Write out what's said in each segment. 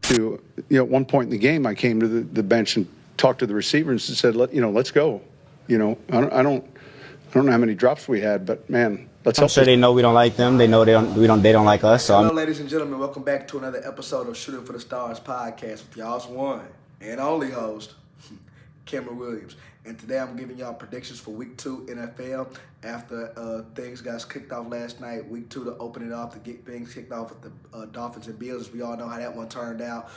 to, at one point in the game, I came to the bench and talked to the receivers and said, let's go. I don't know how many drops we had, but man, let's I'm help sure this. they know we don't like them. They know they don't like us. So Hello, ladies and gentlemen. Welcome back to another episode of Shooting for the Stars podcast with y'all's one and only host, Cameron Williams. And today I'm giving y'all predictions for Week 2 NFL after things got kicked off last night. Week 2 to open it off, to get things kicked off with the Dolphins and Bills. As we all know how that one turned out.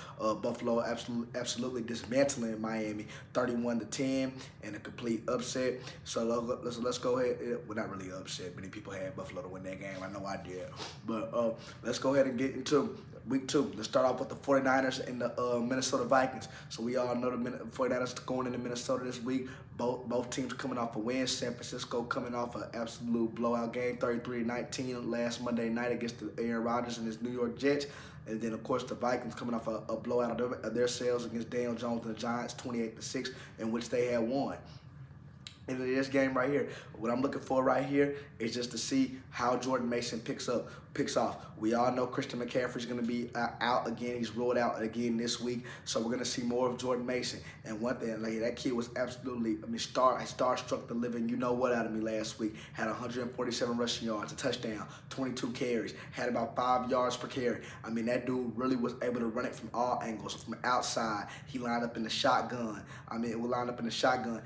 Buffalo absolutely dismantling Miami 31-10 and a complete upset. So let's go ahead. Well, not really upset. Many people had Buffalo to win that game. I know I did. But let's go ahead and get into Week 2. Let's start off with the 49ers and the Minnesota Vikings. So we all know the 49ers going into Minnesota this week. Both teams coming off a win. San Francisco coming off an absolute blowout game, 33-19 last Monday night against the Aaron Rodgers and his New York Jets. And then, of course, the Vikings coming off a blowout of their selves against Daniel Jones and the Giants, 28-6, in which they had won. In this game right here, what I'm looking for right here is just to see how Jordan Mason picks off. We all know Christian McCaffrey's going to be out again. He's ruled out again this week, so we're going to see more of Jordan Mason. And one thing, that kid was absolutely, starstruck the living out of me last week. Had 147 rushing yards, a touchdown, 22 carries, had about 5 yards per carry. That dude really was able to run it from all angles, from outside. He lined up in the shotgun. It would line up in the shotgun.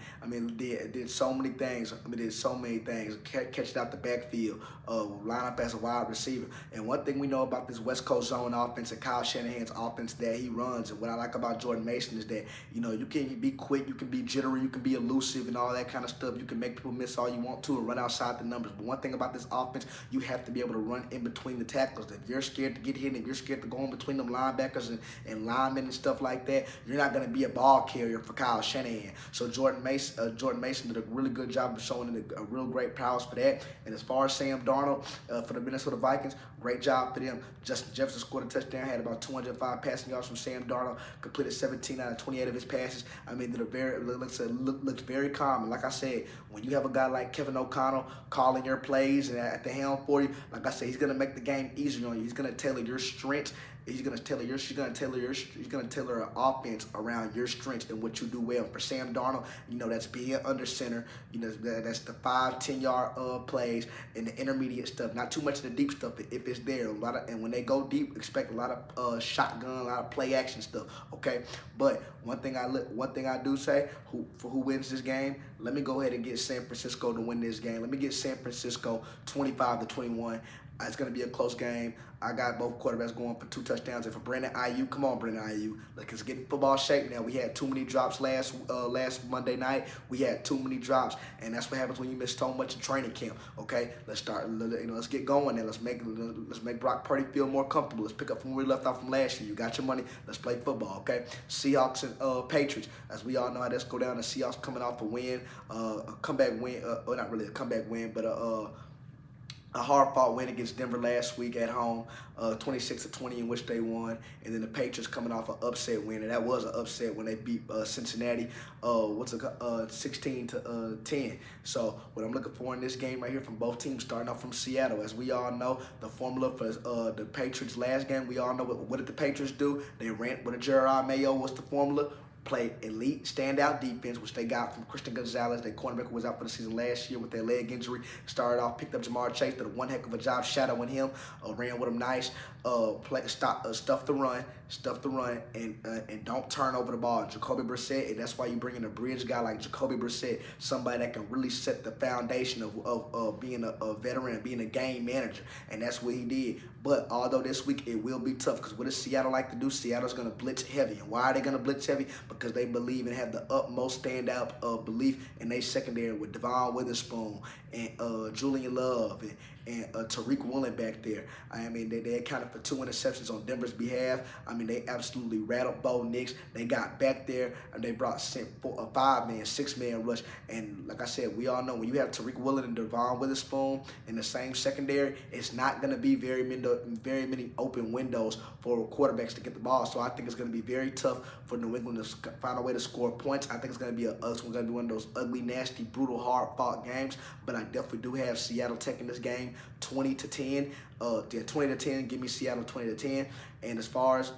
Did so many things. Did so many things. Catch it out the backfield. Line up as a wide receiver. And one thing we know about this West Coast zone offense and Kyle Shanahan's offense that he runs, and what I like about Jordan Mason is that, you can be quick, you can be jittery, you can be elusive and all that kind of stuff. You can make people miss all you want to and run outside the numbers. But one thing about this offense, you have to be able to run in between the tackles. If you're scared to get hit and you're scared to go in between them linebackers and linemen and stuff like that, you're not going to be a ball carrier for Kyle Shanahan. So Jordan Mason did a really good job of showing a real great prowess for that. And as far as Sam Darnold for the Minnesota Vikings, great job for them. Justin Jefferson scored a touchdown, had about 205 passing yards from Sam Darnold, completed 17 out of 28 of his passes. Looked very calm. And like I said, when you have a guy like Kevin O'Connell calling your plays and at the helm for you, like I said, he's gonna make the game easier on you. He's gonna tailor your strengths. He's gonna tailor an offense around your strengths and what you do well. For Sam Darnold, that's being under center. That's the 5-10 yard plays and the intermediate stuff. Not too much of the deep stuff if it's there. And when they go deep, expect a lot of shotgun, a lot of play action stuff. Okay, but one thing I do say, who wins this game? Let me go ahead and get San Francisco to win this game. Let me get San Francisco 25-21. It's going to be a close game. I got both quarterbacks going for 2 touchdowns. And for Brandon Aiyuk, come on, Brandon Aiyuk. Let's get in football shape now. We had too many drops last Monday night. We had too many drops, and that's what happens when you miss so much in training camp. Okay, let's start. Let's get going and let's make Brock Purdy feel more comfortable. Let's pick up from where we left off from last year. You got your money. Let's play football. Okay, Seahawks and Patriots. As we all know how this go down. The Seahawks coming off a win, a comeback win. Not really a comeback win, but a hard-fought win against Denver last week at home, 26-20, in which they won. And then the Patriots coming off an upset win, and that was an upset when they beat Cincinnati, 16-10. So what I'm looking for in this game right here from both teams, starting off from Seattle. As we all know, the formula for the Patriots last game, we all know what did the Patriots do? They ran with a Jeremiah Mayo. What's the formula? Play elite standout defense, which they got from Christian Gonzalez. Their cornerback was out for the season last year with their leg injury. Started off, picked up Jamar Chase, did one heck of a job shadowing him, ran with him nice, stuff the run, and don't turn over the ball. Jacoby Brissett, and that's why you bring in a bridge guy like Jacoby Brissett, somebody that can really set the foundation of being a veteran and being a game manager, and that's what he did. But although this week it will be tough, because what does Seattle like to do? Seattle's going to blitz heavy. And why are they going to blitz heavy? Because they believe and have the utmost standout belief in their secondary with Devon Witherspoon and Julian Love and Tariq Woolen back there. They accounted for 2 interceptions on Denver's behalf. They absolutely rattled Bo Nix. They got back there and they sent a 5-man, 6-man rush. And like I said, we all know when you have Tariq Woolen and Devon Witherspoon in the same secondary, it's not going to be very many open windows for quarterbacks to get the ball. So I think it's going to be very tough for New England to find a way to score points. I think it's going to be one of those ugly, nasty, brutal, hard-fought games. But I definitely do have Seattle taking this game 20-10. 20-10. Give me Seattle 20-10. And as far as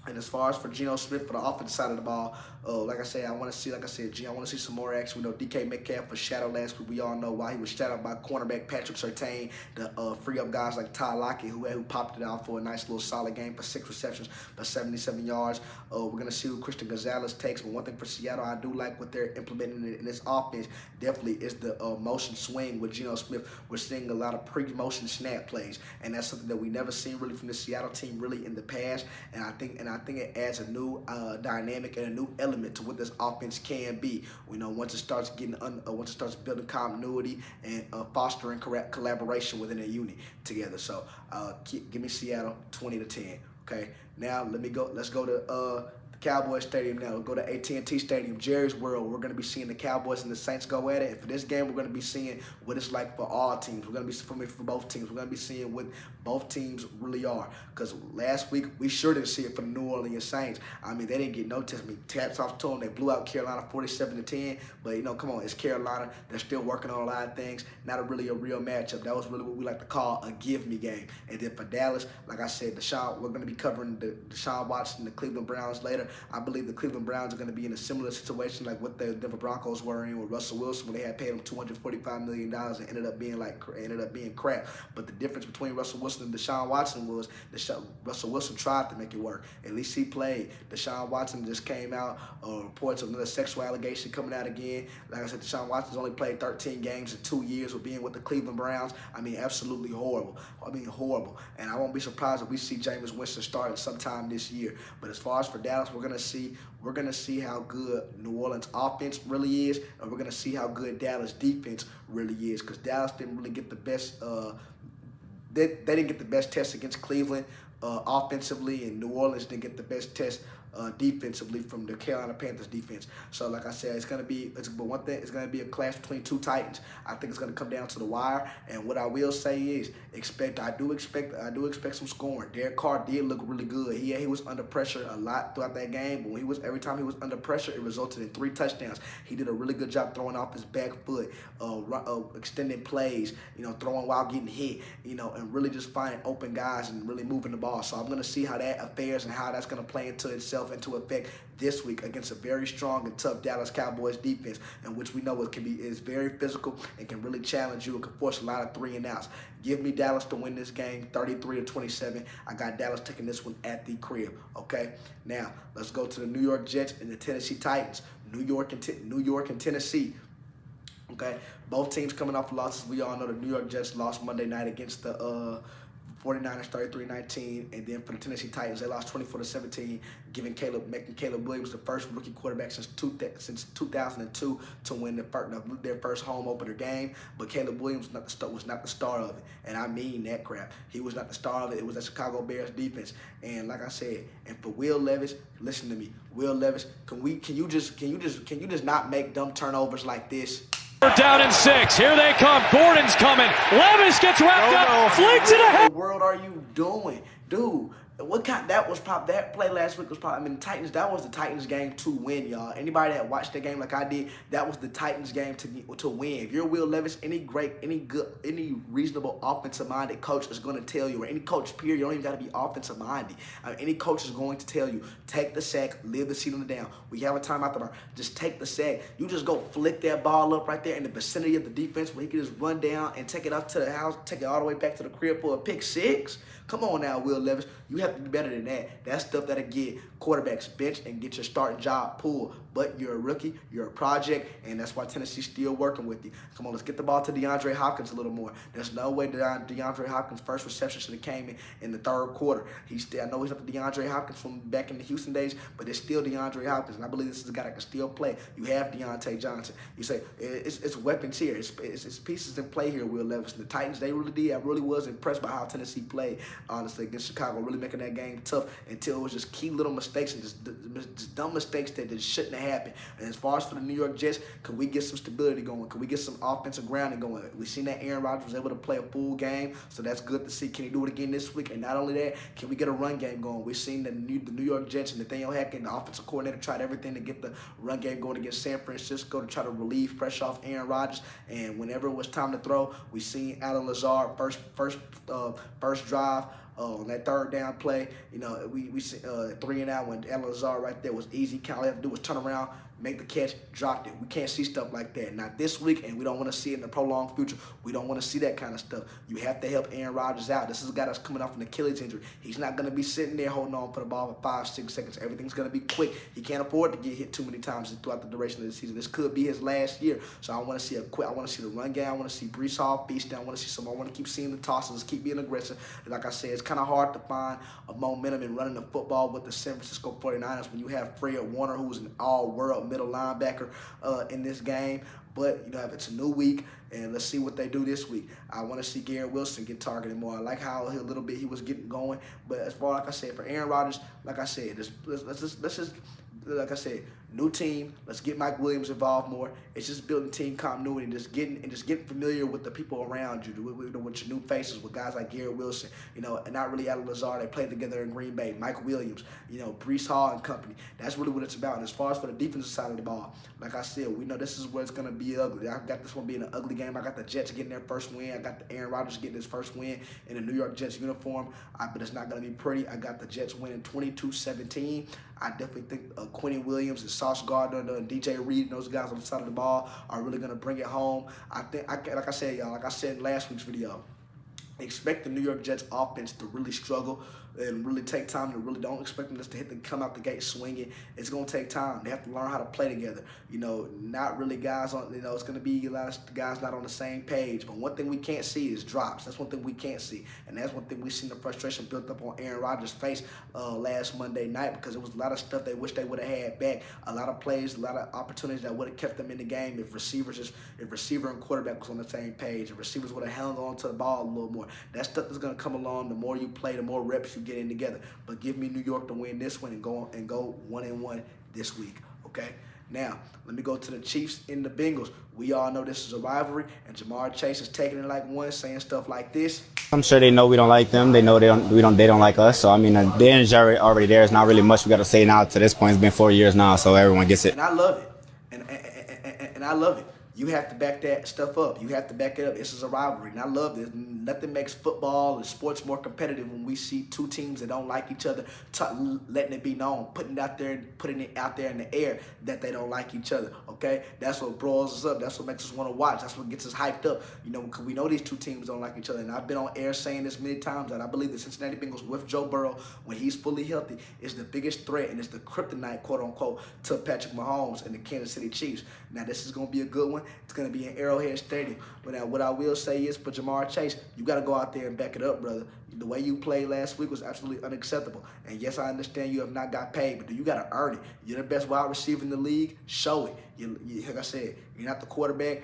And as far as for Geno Smith for the offensive side of the ball, like I said, I want to see some more action. We know DK Metcalf was shadowed last week. We all know why he was shadowed by cornerback Patrick Surtain to free up guys like Ty Lockett, who popped it out for a nice little solid game for 6 receptions for 77 yards. We're going to see who Christian Gonzalez takes. But one thing for Seattle, I do like what they're implementing in this offense definitely is the motion swing with Geno Smith. We're seeing a lot of pre-motion snap plays, and that's something that we never seen really from the Seattle team really in the past. And I think it adds a new dynamic and a new element to what this offense can be. We know once it starts building continuity and fostering collaboration within a unit together. So give me Seattle 20-10. Okay, now let's go to Cowboys Stadium now. We'll go to AT&T Stadium, Jerry's World. We're going to be seeing the Cowboys and the Saints go at it. And for this game, we're going to be seeing what it's like for all teams. We're going to be for both teams. We're going to be seeing what both teams really are. Because last week, we sure didn't see it for the New Orleans Saints. I mean, they didn't get no test. I mean, taps off to them. They blew out Carolina 47-10. But, you know, come on, it's Carolina. They're still working on a lot of things. Not really a real matchup. That was really what we like to call a give-me game. And then for Dallas, like I said, we're going to be covering the Deshaun Watson, the Cleveland Browns later. I believe the Cleveland Browns are going to be in a similar situation like what the Denver Broncos were in with Russell Wilson when they had paid him $245 million and ended up being crap. But the difference between Russell Wilson and Deshaun Watson was Russell Wilson tried to make it work. At least he played. Deshaun Watson just came out, reports of another sexual allegation coming out again. Like I said, Deshaun Watson's only played 13 games in 2 years of being with the Cleveland Browns. I mean, absolutely horrible. Horrible. And I won't be surprised if we see Jameis Winston starting sometime this year. But as far as for Dallas, we're gonna see how good New Orleans offense really is, and we're gonna see how good Dallas defense really is. Because Dallas didn't really get the best. They didn't get the best test against Cleveland offensively, and New Orleans didn't get the best test defensively from the Carolina Panthers defense. So like I said, it's gonna be a clash between two Titans. I think it's gonna come down to the wire. And what I will say is I do expect some scoring. Derek Carr did look really good. He was under pressure a lot throughout that game, but every time he was under pressure, it resulted in 3 touchdowns. He did a really good job throwing off his back foot, extending plays, throwing while getting hit, and really just finding open guys and really moving the ball. So I'm gonna see how that affairs and how that's gonna play into into effect this week against a very strong and tough Dallas Cowboys defense, in which we know is very physical and can really challenge you and can force a lot of 3 and outs. Give me Dallas to win this game, 33-27. I got Dallas taking this one at the crib. Okay, now let's go to the New York Jets and the Tennessee Titans. New York and Tennessee. Okay, both teams coming off losses. We all know the New York Jets lost Monday night against the 49ers 33-19, and then for the Tennessee Titans, they lost 24-17, making Caleb Williams the first rookie quarterback since 2002 to win their first home opener game. But Caleb Williams was not the star of it, and I mean that crap. He was not the star of it. It was the Chicago Bears defense, and like I said, and for Will Levis, listen to me, Will Levis, can you just not make dumb turnovers like this? We're down in 6. Here they come. Gordon's coming. Levis gets wrapped up. Flings it ahead. What in the world are you doing, dude? That play last week was probably, the Titans, that was the Titans game to win, y'all. Anybody that watched the game like I did, that was the Titans game to win. If you're Will Levis, any reasonable offensive-minded coach is going to tell you, or any coach, period, you don't even got to be offensive-minded. Any coach is going to tell you, take the sack, leave the seat on the down. We have a timeout tomorrow. Just take the sack. You just go flick that ball up right there in the vicinity of the defense where he can just run down and take it up to the house, take it all the way back to the crib for a pick 6. Come on now, Will Levis. You have to be better than that. That's stuff that'll get quarterbacks benched and get your starting job pulled. But you're a rookie, you're a project, and that's why Tennessee's still working with you. Come on, let's get the ball to DeAndre Hopkins a little more. There's no way DeAndre Hopkins' first reception should have came in the 3rd quarter. I know he's not the DeAndre Hopkins from back in the Houston days, but it's still DeAndre Hopkins, and I believe this is a guy that can still play. You have Deontay Johnson. You say, it's weapons here. It's pieces in play here, Will Levis. And the Titans, I really was impressed by how Tennessee played, honestly, against Chicago, really making that game tough until it was just key little mistakes and just dumb mistakes that just shouldn't have happened. And as far as for the New York Jets, could we get some stability going? Could we get some offensive grounding going? We've seen that Aaron Rodgers was able to play a full game, so that's good to see. Can he do it again this week? And not only that, can we get a run game going? We've seen the New York Jets and Nathaniel Hackett, the offensive coordinator, tried everything to get the run game going against San Francisco to try to relieve pressure off Aaron Rodgers. And whenever it was time to throw, we seen Alan Lazard first drive. On that third down play, we 3-and-out when Alan Lazard right there was easy. All he had to do was turn around, make the catch, dropped it. We can't see stuff like that. Not this week, and we don't want to see it in the prolonged future. We don't want to see that kind of stuff. You have to help Aaron Rodgers out. This is a guy that's coming off an Achilles injury. He's not going to be sitting there holding on for the ball for 5-6 seconds. Everything's going to be quick. He can't afford to get hit too many times throughout the duration of the season. This could be his last year. So I want to see I want to see the run game. I want to see Breece Hall feast. I want to see some. I want to keep seeing the tosses, keep being aggressive. And like I said, it's kind of hard to find a momentum in running the football with the San Francisco 49ers when you have Fred Warner, who's an all-world middle linebacker in this game. But, if it's a new week, and let's see what they do this week. I want to see Garrett Wilson get targeted more. I like how a little bit he was getting going. But as far, like I said, for Aaron Rodgers, like I said, let's just like I said, new team. Let's get Mike Williams involved more. It's just building team continuity and just getting familiar with the people around you, with your new faces, with guys like Garrett Wilson, and not really Alan Lazard. They played together in Green Bay. Mike Williams, Breece Hall and company. That's really what it's about. And as far as for the defensive side of the ball, like I said, we know this is where it's going to be ugly. I got this one being an ugly game. I got the Jets getting their first win. I got the Aaron Rodgers getting his first win in the New York Jets uniform. But it's not going to be pretty. I got the Jets winning 22-17. I definitely think Quentin Williams and Sauce Gardner and DJ Reed and those guys on the side of the ball are really going to bring it home. I think, like I said, y'all, like I said in last week's video, expect the New York Jets offense to really struggle and really take time. Don't expect them just to come out the gate swinging. It's going to take time. They have to learn how to play together. Not really guys on, it's going to be a lot of guys not on the same page. But one thing we can't see is drops. That's one thing we can't see. And that's one thing we seen the frustration built up on Aaron Rodgers' face last Monday night, because it was a lot of stuff they wish they would have had back. A lot of plays, a lot of opportunities that would have kept them in the game if receiver and quarterback was on the same page. If receivers would have held on to the ball a little more. That stuff is going to come along. The more you play, the more reps you get in together. But give me New York to win this one and go 1-1 this week. Okay. Now let me go to the Chiefs and the Bengals. We all know this is a rivalry, and Ja'Marr Chase is taking it like one, saying stuff like this. I'm sure they know we don't like them. They know they don't like us. So I mean, the energy already there. It's not really much we got to say now. To this point, it's been 4 years now, so everyone gets it. And I love it. And I love it. You have to back that stuff up. You have to back it up. This is a rivalry, and I love this. Nothing makes football and sports more competitive when we see two teams that don't like each other, letting it be known, putting it out there in the air that they don't like each other. Okay, that's what broils us up. That's what makes us want to watch. That's what gets us hyped up. Because we know these two teams don't like each other, and I've been on air saying this many times that I believe the Cincinnati Bengals with Joe Burrow, when he's fully healthy, is the biggest threat and it's the kryptonite, quote unquote, to Patrick Mahomes and the Kansas City Chiefs. Now this is going to be a good one. It's going to be in Arrowhead Stadium. But now what I will say is, for Ja'Marr Chase, you got to go out there and back it up, brother. The way you played last week was absolutely unacceptable. And yes, I understand you have not got paid, but you got to earn it. You're the best wide receiver in the league. Show it. Like I said, you're not the quarterback,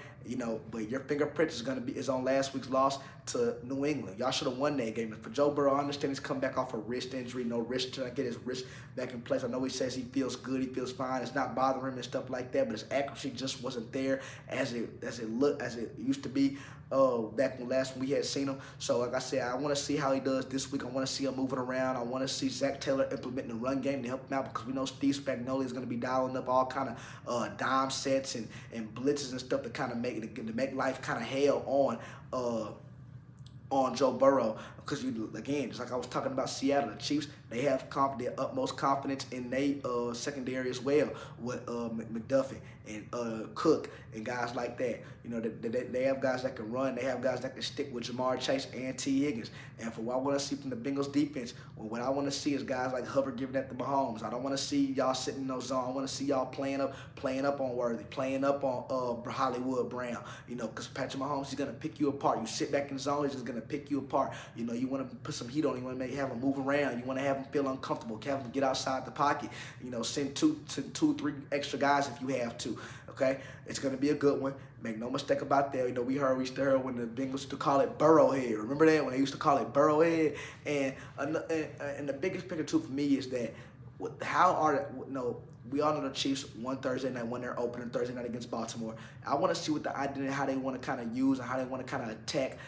but your fingerprint is on last week's loss to New England. Y'all should have won that game. And for Joe Burrow, I understand he's come back off a wrist injury, no wrist, trying to get his wrist back in place. I know he says he feels good, he feels fine, it's not bothering him and stuff like that, but his accuracy just wasn't there as it used to be back when we had seen him. So like I said, I want to see how he does this week. I want to see him moving around. I want to see Zach Taylor implementing the run game to help him out, because we know Steve Spagnuolo is going to be dialing up all kind of dime sets and blitzes and stuff to kind of make life kind of hell on Joe Burrow. Because again, just like I was talking about Seattle, the Chiefs, they have their utmost confidence in their secondary as well, with McDuffie and Cook and guys like that. They have guys that can run. They have guys that can stick with Ja'Marr Chase and T. Higgins. And for what I want to see from the Bengals defense, what I want to see is guys like Hubbard giving that to Mahomes. I don't want to see y'all sitting in those zones. I want to see y'all playing up on Worthy, playing up on Hollywood Brown. Because Patrick Mahomes, he's gonna pick you apart. You sit back in the zone, he's just gonna pick you apart. You want to put some heat on him. You want to have him move around. You want to have him feel uncomfortable. Have him get outside the pocket. Send two, 3 extra guys if you have to. Okay, it's gonna be a good one. Make no mistake about that. We used to hear when the Bengals used to call it Burrowhead. Remember that, when they used to call it Burrowhead? And the biggest picture too for me is that we all know the Chiefs won Thursday night, won their opener Thursday night against Baltimore. I want to see what the identity, how they want to kind of use and how they want to kind of attack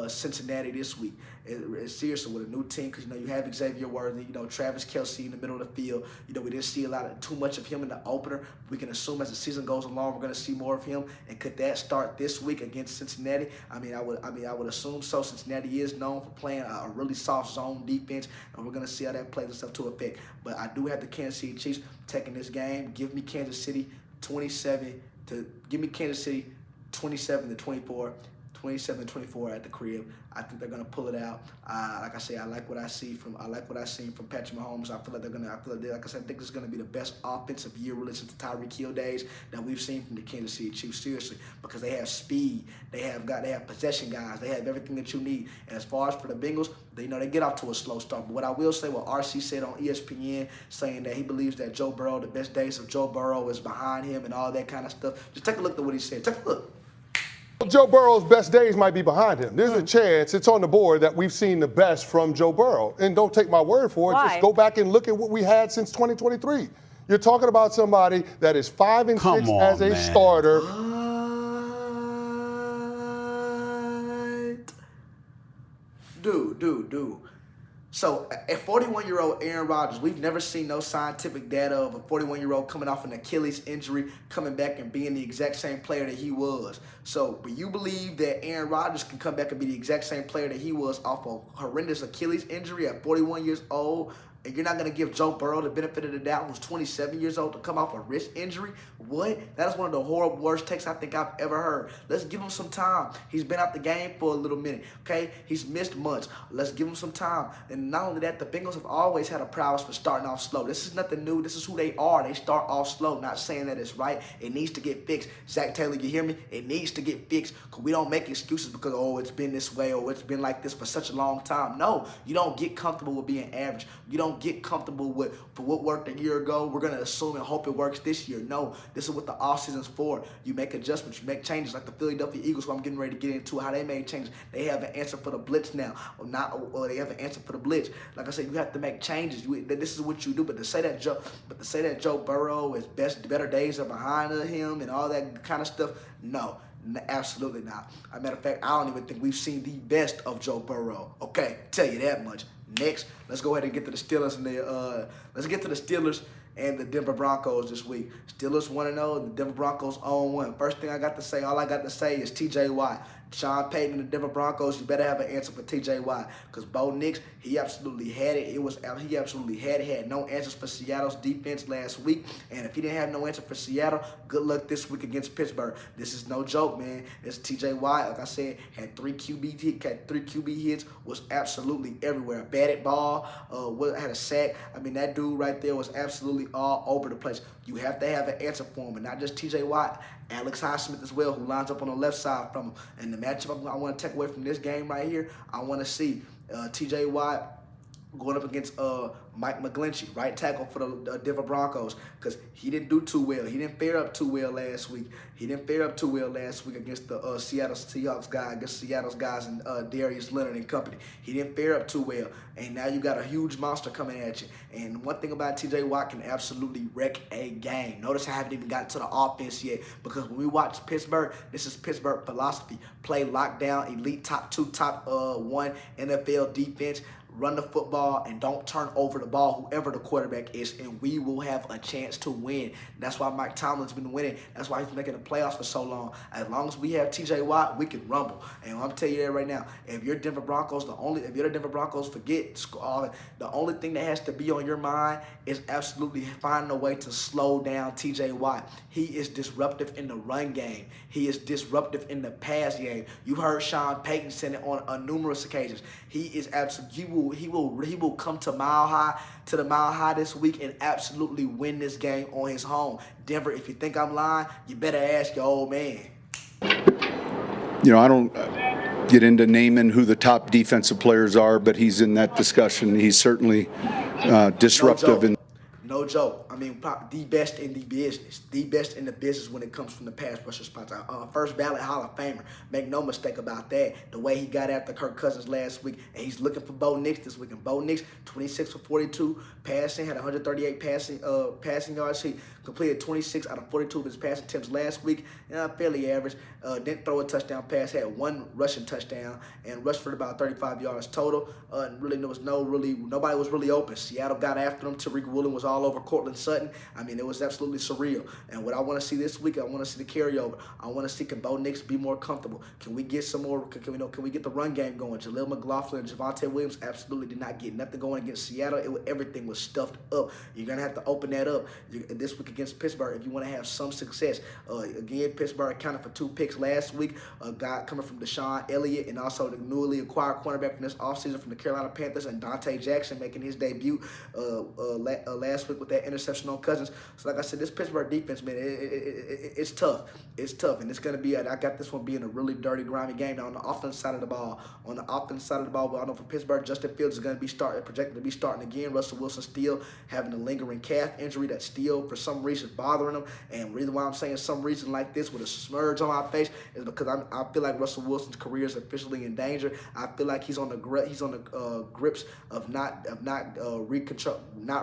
Cincinnati this week. It's seriously with a new team because you have Xavier Worthy, Travis Kelce in the middle of the field. We didn't see too much of him in the opener. We can assume as the season goes along, we're going to see more of him. And could that start this week against Cincinnati? I would assume so. Cincinnati is known for playing a really soft zone defense, and we're going to see how that plays itself to effect. But I do have the Kansas City Chiefs taking this game. Give me Kansas City 27 to 24. 27-24 at the crib. I think they're gonna pull it out. Like I say, I like what I seen from Patrick Mahomes. I think this is gonna be the best offensive year really since the Tyreek Hill days that we've seen from the Kansas City Chiefs. Seriously, because they have speed, they have possession guys, they have everything that you need. And as far as for the Bengals, they get off to a slow start. But what I will say, what RC said on ESPN, saying that he believes that Joe Burrow, the best days of Joe Burrow is behind him and all that kind of stuff. Just take a look at what he said. Take a look. Joe Burrow's best days might be behind him. There's a chance, it's on the board, that we've seen the best from Joe Burrow. And don't take my word for it. Why? Just go back and look at what we had since 2023. You're talking about somebody that is 5-6 as a starter. Dude. So, a 41-year-old Aaron Rodgers, we've never seen no scientific data of a 41-year-old coming off an Achilles injury, coming back and being the exact same player that he was. So, but you believe that Aaron Rodgers can come back and be the exact same player that he was off a horrendous Achilles injury at 41 years old? And you're not going to give Joe Burrow the benefit of the doubt, who's 27 years old, to come off a wrist injury? What? That is one of the horrible worst takes I think I've ever heard. Let's give him some time. He's been out the game for a little minute, okay? He's missed months. Let's give him some time. And not only that, the Bengals have always had a prowess for starting off slow. This is nothing new. This is who they are. They start off slow, not saying that it's right. It needs to get fixed. Zach Taylor, you hear me? It needs to get fixed because we don't make excuses because, it's been this way or it's been like this for such a long time. No, you don't get comfortable with being average. You don't get comfortable for what worked a year ago. We're going to assume and hope it works this year. No, this is what the offseason's for. You make adjustments. You make changes like the Philadelphia Eagles, who I'm getting ready to get into, how they made changes. They have an answer for the blitz now. Or they have an answer for the blitz. Like I said, you have to make changes. This is what you do. But to say that Joe Burrow is better days are behind him and all that kind of stuff, no. Absolutely not. As a matter of fact, I don't even think we've seen the best of Joe Burrow. Okay, tell you that much. Next, let's go ahead and get to the Steelers and the Denver Broncos this week. Steelers 1-0, and the Denver Broncos 0-1. First thing all I got to say is T.J. Watt. Sean Payton and the Denver Broncos, you better have an answer for T.J. Watt because Bo Nix, he absolutely had it. He absolutely had no answers for Seattle's defense last week. And if he didn't have no answer for Seattle, good luck this week against Pittsburgh. This is no joke, man. It's T.J. Watt, like I said, had three QB hits, was absolutely everywhere. Batted ball, had a sack. I mean, that dude right there was absolutely all over the place. You have to have an answer for him, and not just T.J. Watt. Alex Highsmith as well, who lines up on the left side from him. And the matchup I want to take away from this game right here, I want to see T.J. Watt going up against Mike McGlinchey, right tackle for the Denver Broncos, because he didn't do too well. He didn't fare up too well last week. Against the Seattle Seahawks guy, against Seattle's guys and Darius Leonard and company. He didn't fare up too well. And now you got a huge monster coming at you. And one thing about T.J. Watt can absolutely wreck a game. Notice I haven't even gotten to the offense yet, because when we watch Pittsburgh, this is Pittsburgh philosophy. Play lockdown, elite top 1 NFL defense. Run the football and don't turn over the ball, whoever the quarterback is, and we will have a chance to win. That's why Mike Tomlin's been winning. That's why he's making the playoffs for so long. As long as we have T.J. Watt, we can rumble. And I'm telling you that right now. If you're Denver Broncos, forget the only thing that has to be on your mind is absolutely finding a way to slow down T.J. Watt. He is disruptive in the run game. He is disruptive in the pass game. You heard Sean Payton say it on numerous occasions. He is absolutely. He will come to the Mile High this week and absolutely win this game on his home. Denver, if you think I'm lying, you better ask your old man. I don't get into naming who the top defensive players are, but he's in that discussion. He's certainly disruptive. No joke. I mean, the best in the business. The best in the business when it comes from the pass rusher spots. First ballot Hall of Famer. Make no mistake about that. The way he got after Kirk Cousins last week, and he's looking for Bo Nix this week. And Bo Nix, 26 for 42 passing, had 138 passing yards. He completed 26 out of 42 of his passing attempts last week. Fairly average. Didn't throw a touchdown pass. Had one rushing touchdown and rushed for about 35 yards total. Really, there was nobody was really open. Seattle got after him. Tariq Woolen was all over Cortland Sutton. I mean, it was absolutely surreal. And what I want to see this week, I want to see the carryover. I want to see can Bo Nix be more comfortable. Can we get some more? Can we get the run game going? Jaleel McLaughlin and Javonte Williams absolutely did not get nothing going against Seattle. Everything was stuffed up. You're gonna have to open that up this week against Pittsburgh if you want to have some success. Again, Pittsburgh accounted for 2 picks last week. A guy coming from Deshaun Elliott and also the newly acquired cornerback from this offseason from the Carolina Panthers, and Dante Jackson making his debut last week with that interception on Cousins. So like I said, this Pittsburgh defense, man, it's tough. It's tough, and it's going to be, I got this one being a really dirty, grimy game. Now, on the offense side of the ball, well, I know for Pittsburgh, Justin Fields is going to be projected to be starting again. Russell Wilson still having a lingering calf injury that's still, for some reason, bothering him. And the reason why I'm saying some reason like this with a smudge on my face is because I feel like Russell Wilson's career is officially in danger. I feel like he's on the grips of not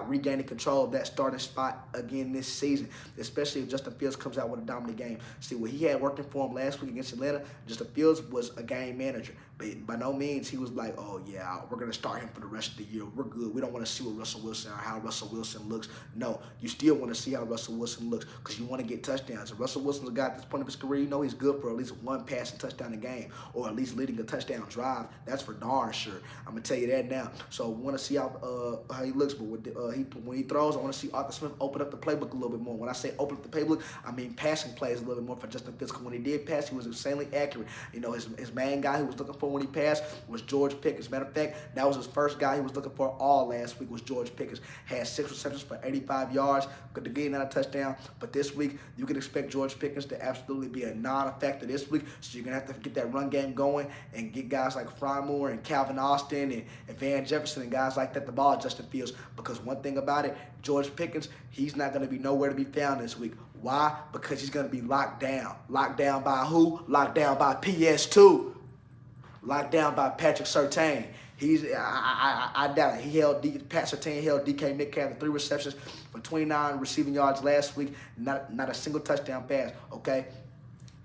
regaining control of that starting spot again this season, especially if Justin Fields comes out with a dominant game. See, what he had working for him last week against Atlanta, Justin Fields was a game manager. But by no means he was like, oh, yeah, we're going to start him for the rest of the year. We're good. We don't want to see what Russell Wilson or how Russell Wilson looks. No, you still want to see how Russell Wilson looks because you want to get touchdowns. And Russell Wilson's a guy at this point of his career, you know he's good for at least one passing touchdown a game or at least leading a touchdown drive. That's for darn sure. I'm going to tell you that now. So I want to see how he looks. But when he throws, I want to see Arthur Smith open up the playbook a little bit more. When I say open up the playbook, I mean passing plays a little bit more for Justin Fields. When he did pass, he was insanely accurate. You know, his main guy he was looking for when he passed was George Pickens. Matter of fact, that was his first guy he was looking for all last week was George Pickens. Had 6 receptions for 85 yards. Could have gained a touchdown. But this week, you can expect George Pickens to absolutely be a non-factor this week. So you're going to have to get that run game going and get guys like Fry Moore and Calvin Austin and Van Jefferson and guys like that the ball at Justin Fields. Because one thing about it, George Pickens, he's not going to be nowhere to be found this week. Why? Because he's going to be locked down. Locked down by who? Locked down by PS2. Locked down by Patrick Surtain. I doubt it. Pat Surtain held DK Metcalf with 3 receptions for 29 receiving yards last week. Not a single touchdown pass. Okay.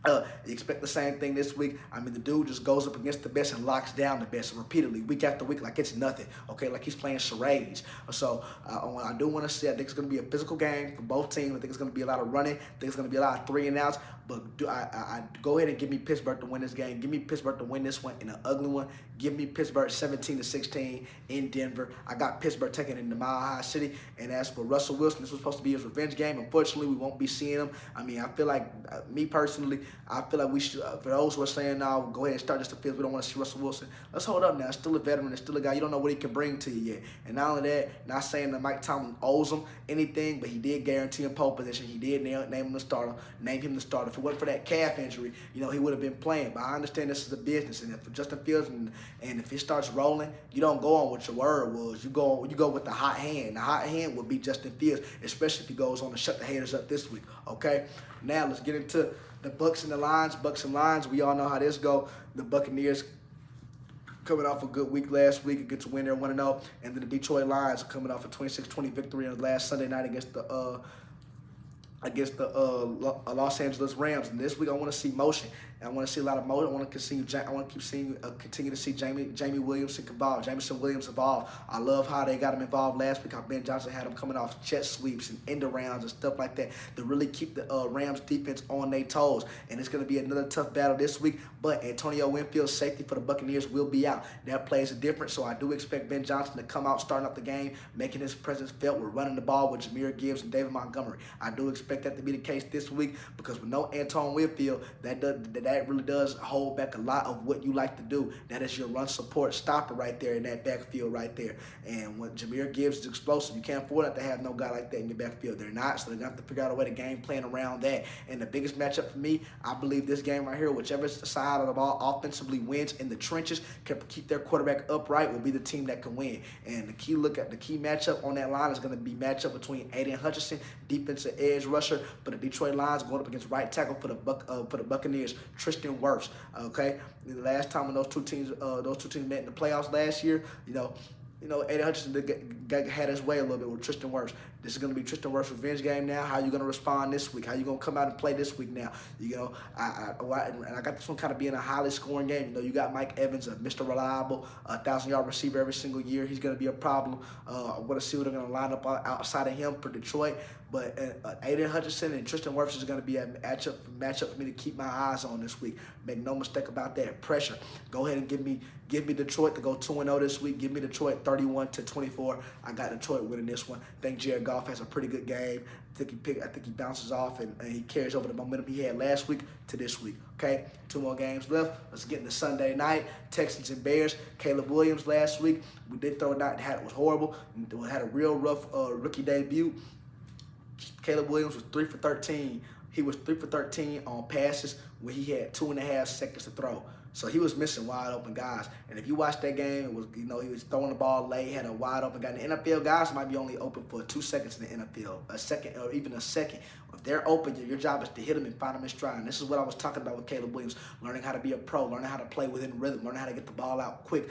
You expect the same thing this week. I mean, the dude just goes up against the best and locks down the best repeatedly, week after week, like it's nothing, okay? Like he's playing charades. So I do want to say I think it's going to be a physical game for both teams. I think it's going to be a lot of running. I think it's going to be a lot of 3 and outs. But I go ahead and give me Pittsburgh to win this game. Give me Pittsburgh to win this one in an ugly one. Give me Pittsburgh 17-16 in Denver. I got Pittsburgh taking it into Mile High City. And as for Russell Wilson, this was supposed to be his revenge game. Unfortunately, we won't be seeing him. I mean, I feel like, me personally, I feel like we should, for those who are saying now, go ahead and start Justin Fields. We don't want to see Russell Wilson. Let's hold up now. It's still a veteran. It's still a guy. You don't know what he can bring to you yet. And not only that, not saying that Mike Tomlin owes him anything, but he did guarantee him pole position. He did name him the starter. Name him the starter. If it wasn't for that calf injury, you know, he would have been playing. But I understand this is a business, and if Justin Fields and if it starts rolling, you don't go on what your word was. You go with the hot hand. The hot hand would be Justin Fields, especially if he goes on to shut the haters up this week. Okay, now let's get into the Bucks and the Lions. Bucks and Lions. We all know how this go. The Buccaneers coming off a good week last week against a win there 1-0, and then the Detroit Lions coming off a 26-20 victory on last Sunday night against the Los Angeles Rams. And this week I want to see motion. I want to see a lot of motion. I want to continue to see Jamie Williams involved. Jameson Williams involved. I love how they got him involved last week. How Ben Johnson had him coming off jet sweeps and end arounds and stuff like that to really keep the Rams defense on their toes. And it's going to be another tough battle this week. But Antonio Winfield's safety for the Buccaneers will be out. That plays a difference. So I do expect Ben Johnson to come out starting up the game, making his presence felt. We're running the ball with Jahmyr Gibbs and David Montgomery. I do expect that to be the case this week because with no Antonio Winfield, that that really does hold back a lot of what you like to do. That is your run support stopper right there in that backfield right there. And when Jahmyr Gibbs is explosive, you can't afford not to have no guy like that in your backfield. They're not, so they're going to have to figure out a way to game plan around that. And the biggest matchup for me, I believe this game right here, whichever side of the ball offensively wins in the trenches, can keep their quarterback upright, will be the team that can win. And the key matchup on that line is going to be matchup between Aiden Hutchinson, defensive edge rusher for the Detroit Lions, going up against right tackle for the Buccaneers, Tristan Wirfs. Okay, the last time when those two teams met in the playoffs last year, Aiden Hutchinson had his way a little bit with Tristan Wirfs. This is going to be Tristan Wirfs' revenge game now. How are you going to respond this week? How are you going to come out and play this week now? I got this one kind of being a highly scoring game. You got Mike Evans, a Mr. Reliable, 1,000-yard receiver every single year. He's going to be a problem. I want to see what they're going to line up outside of him for Detroit. But Aiden Hutchinson and Tristan Wirfs is going to be a matchup for me to keep my eyes on this week. Make no mistake about that. Pressure. Go ahead and give me Detroit to go 2-0 this week. Give me Detroit 31-24. I got Detroit winning this one. I think Jared Goff has a pretty good game. I think he bounces off and he carries over the momentum he had last week to this week. Okay, 2 more games left. Let's get into Sunday night. Texans and Bears. Caleb Williams last week, we did throw it out. It was horrible. Had a real rough rookie debut. Caleb Williams was 3 for 13. He was 3 for 13 on passes when he had 2.5 seconds to throw. So he was missing wide open guys. And if you watch that game, it was, he was throwing the ball late, had a wide open guy. In the NFL, guys might be only open for 2 seconds in the NFL, a second or even a second. If they're open, your job is to hit them and find them in stride. And this is what I was talking about with Caleb Williams, learning how to be a pro, learning how to play within rhythm, learning how to get the ball out quick,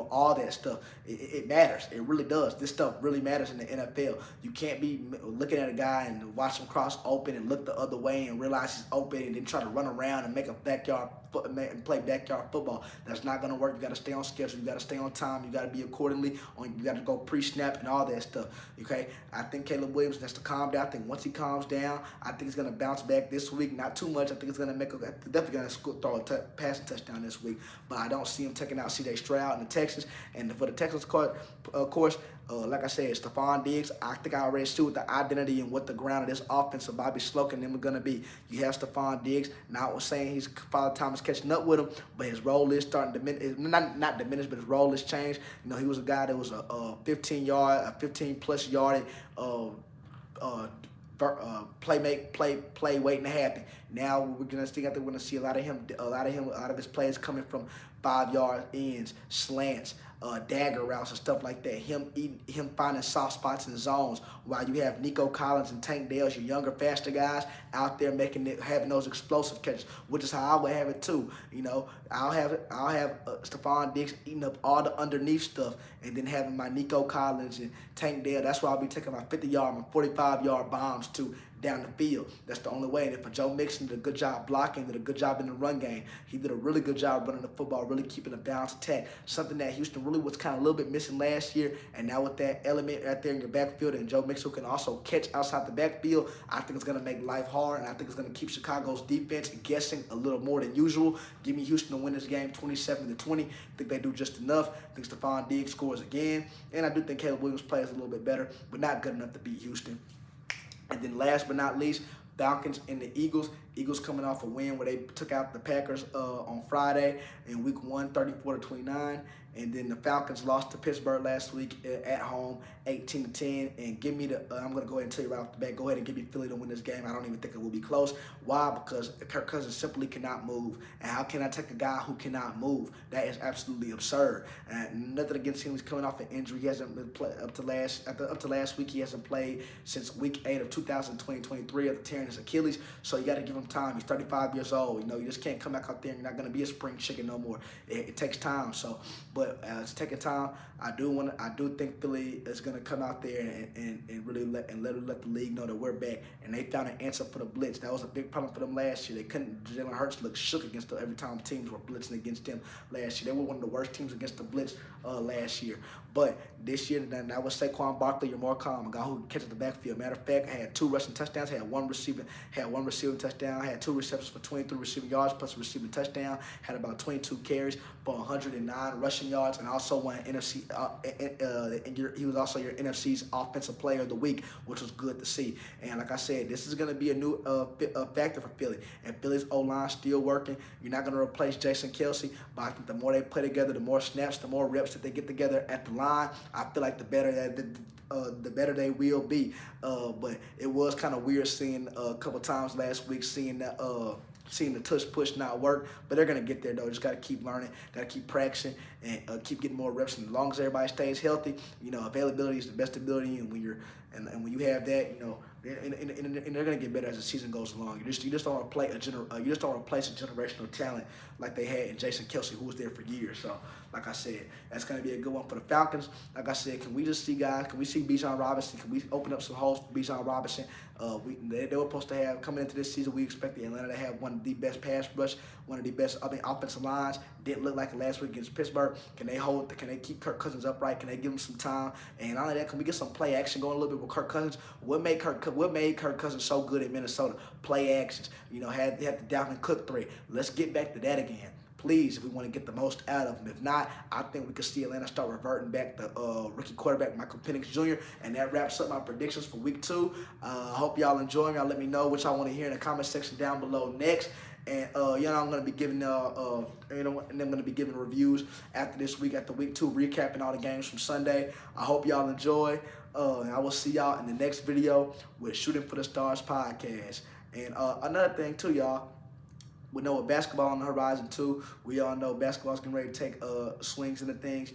all that stuff. It matters. It really does. This stuff really matters in the NFL. You can't be looking at a guy and watch him cross open and look the other way and realize he's open and then try to run around and make a backyard and play backyard football. That's not going to work. You got to stay on schedule. You got to stay on time. You got to be accordingly. You got to go pre-snap and all that stuff. Okay, I think Caleb Williams has to calm down. I think once he calms down, I think he's going to bounce back this week. Not too much. I think he's going to definitely going to throw a passing touchdown this week. But I don't see him taking out C.J. Stroud and the Texans. And for the Texans, of course, like I said, Stephon Diggs. I think I already see what the identity and what the ground of this offense of Bobby Sloak and them are going to be. You have Stephon Diggs. Now I was saying he's Father Thomas catching up with him, but his role is starting to diminish. Not diminish, but his role has changed. He was a guy that was a 15-plus yard play waiting to happen. Now we're gonna see. I think we're gonna see a lot of his plays coming from 5-yard ends, slants, dagger routes and stuff like that. Him finding soft spots in zones, while you have Nico Collins and Tank Dell, your younger, faster guys out there having those explosive catches, which is how I would have it too. I'll have Stephon Diggs eating up all the underneath stuff, and then having my Nico Collins and Tank Dell. That's why I'll be taking my 50-yard, my 45-yard bombs to down the field. That's the only way. And if Joe Mixon did a good job blocking, did a good job in the run game, he did a really good job running the football, really keeping a balanced attack, something that Houston really was kind of a little bit missing last year. And now with that element right there in your backfield, and Joe Mixon can also catch outside the backfield, I think it's going to make life hard, and I think it's going to keep Chicago's defense guessing a little more than usual. Give me Houston to win this game 27-20. I think they do just enough. I think Stephon Diggs scores again, and I do think Caleb Williams plays a little bit better, but not good enough to beat Houston. And then last but not least, Falcons and the Eagles. Eagles coming off a win where they took out the Packers on Friday in Week 1, 34-29. And then the Falcons lost to Pittsburgh last week at home, 18-10. And give me I'm going to go ahead and tell you right off the bat, go ahead and give me Philly to win this game. I don't even think it will be close. Why? Because Kirk Cousins simply cannot move. And how can I take a guy who cannot move? That is absolutely absurd. And nothing against him. He's coming off an injury. He hasn't been up to last week. He hasn't played since Week 8 of 2020-23 after tearing his Achilles. So you got to give him time. He's 35 years old. You just can't come back out there and you're not going to be a spring chicken no more. It takes time. But it's taking time. I do think Philly is going to come out there and really let the league know that we're back. And they found an answer for the blitz. That was a big problem for them last year. They couldn't. Jalen Hurts looked shook against every time teams were blitzing against them last year. They were one of the worst teams against the blitz last year. But this year, that was Saquon Barkley, your more calm, a guy who catches the backfield. Matter of fact, had 2 rushing touchdowns, had one receiving touchdown, had 2 receptions for 23 receiving yards plus a receiving touchdown, had about 22 carries for 109 rushing yards, and also won NFC. He was also your NFC's Offensive Player of the Week, which was good to see. And like I said, this is going to be a new factor for Philly. And Philly's O-line still working. You're not going to replace Jason Kelce, but I think the more they play together, the more snaps, the more reps that they get together at the line, I feel like the better they will be. But it was kind of weird seeing a couple times last week, seeing the tush push not work, but they're gonna get there though. Just gotta keep learning, gotta keep practicing, and keep getting more reps. And as long as everybody stays healthy, availability is the best ability. And when when you have that, and they're gonna get better as the season goes along. You just don't replace a generational talent like they had in Jason Kelce, who was there for years. So, like I said, that's gonna be a good one for the Falcons. Like I said, can we just see guys? Can we see Bijan Robinson? Can we open up some holes for Bijan Robinson? They were supposed to have coming into this season. We expected Atlanta to have one of the best pass rush, one of the best offensive lines. Didn't look like it last week against Pittsburgh. Can they keep Kirk Cousins upright? Can they give him some time? And not only that, can we get some play action going a little bit with Kirk Cousins? What made Kirk Cousins so good in Minnesota? Play actions. Had the Dalvin Cook 3. Let's get back to that again. Please, if we want to get the most out of him. If not, I think we could see Atlanta start reverting back to rookie quarterback Michael Penix Jr. And that wraps up my predictions for week 2. I hope y'all enjoying. Y'all let me know what y'all want to hear in the comment section down below next. And I'm gonna be giving and I'm gonna be giving reviews after this week, after week 2, recapping all the games from Sunday. I hope y'all enjoy. And I will see y'all in the next video with Shooting for the Stars podcast. And another thing too, y'all. We know with basketball on the horizon too. We all know basketball's getting ready to take swings into things.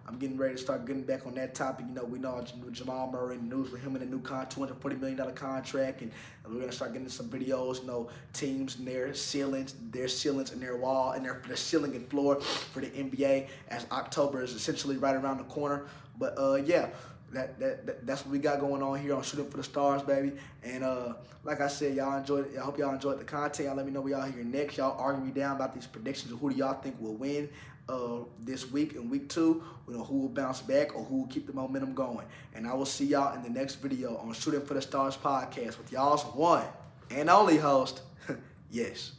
I'm getting ready to start getting back on that topic. We know Jamal Murray in the news with him in a new $240 million contract, and we're gonna start getting some videos. Teams and their ceilings and their wall and their ceiling and floor for the NBA, as October is essentially right around the corner. But yeah. That's what we got going on here on Shooting for the Stars, baby. And like I said, y'all enjoyed it. I hope y'all enjoyed the content. Y'all let me know where y'all hear next. Y'all argue me down about these predictions of who do y'all think will win this week in week 2. Who will bounce back or who will keep the momentum going. And I will see y'all in the next video on Shooting for the Stars podcast with y'all's one and only host, yes,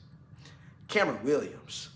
Cameron Williams.